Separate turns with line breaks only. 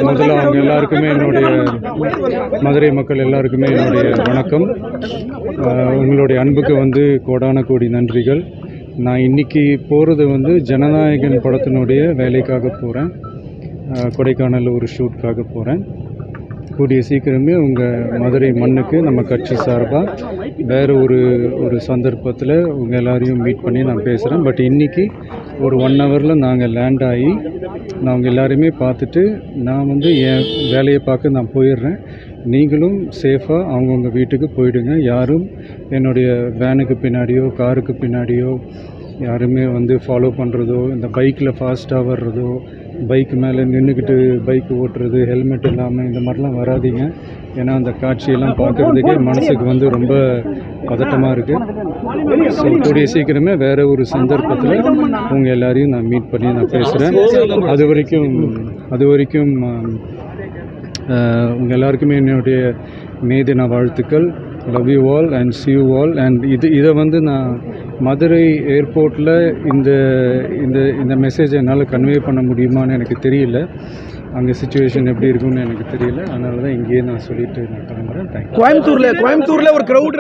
முதல்ல அவங்க எல்லாருக்குமே என்னுடைய மதுரை மக்கள் எல்லாருக்குமே என்னுடைய வணக்கம். உங்களுடைய அன்புக்கு வந்து கோடான கோடி நன்றிகள். நான் இன்றைக்கி போகிறது வந்து ஜனநாயகன் படத்தினுடைய வேலைக்காக போகிறேன். கொடைக்கானலில் ஒரு ஷூட்காக போகிறேன். கூடிய சீக்கிரமே உங்கள் மதுரை மண்ணுக்கு நம்ம கட்சி சார்பாக வேறு ஒரு சந்தர்ப்பத்தில் உங்கள் எல்லாரையும் மீட் பண்ணி நான் பேசுகிறேன். பட் இன்றைக்கி ஒரு 1 ஹவரில் நாங்கள் லேண்ட் ஆகி நான் அவங்க எல்லாரையுமே பார்த்துட்டு நான் வந்து என் வேலையை பார்க்க நான் போயிடுறேன். நீங்களும் சேஃபாக அவங்கவுங்க வீட்டுக்கு போயிடுங்க. யாரும் என்னுடைய வேனுக்கு பின்னாடியோ காருக்கு பின்னாடியோ யாருமே வந்து ஃபாலோ பண்ணுறதோ, இந்த பைக்கில் ஃபாஸ்ட்டாக வர்றதோ, பைக்கு மேலே நின்றுக்கிட்டு பைக்கு ஓட்டுறது, ஹெல்மெட் இல்லாமல் இந்த மாதிரிலாம் வராதிங்க. ஏன்னா அந்த காட்சியெல்லாம் பார்க்குறதுக்கே மனசுக்கு வந்து ரொம்ப பதட்டமாக இருக்குது. ஸோ கூடிய சீக்கிரமே வேறு ஒரு சந்தர்ப்பத்தில் உங்கள் எல்லாரையும் நான் மீட் பண்ணி நான் பேசுகிறேன். அது வரைக்கும் உங்கள் எல்லாருக்குமே என்னுடைய மே தின வாழ்த்துக்கள். Love you all and see you all. And இதை வந்து நான் மதுரை ஏர்போர்ட்டில் இந்த மெசேஜை என்னால் கன்வே பண்ண முடியுமான்னு எனக்கு தெரியல. அங்கே சுச்சுவேஷன் எப்படி இருக்குன்னு எனக்கு தெரியல. அதனால தான் இங்கேயே நான் சொல்லிட்டு நான் கிளம்புறேன். தேங்க்யூ.
கோயம்புத்தூரில் ஒரு க்ரௌட்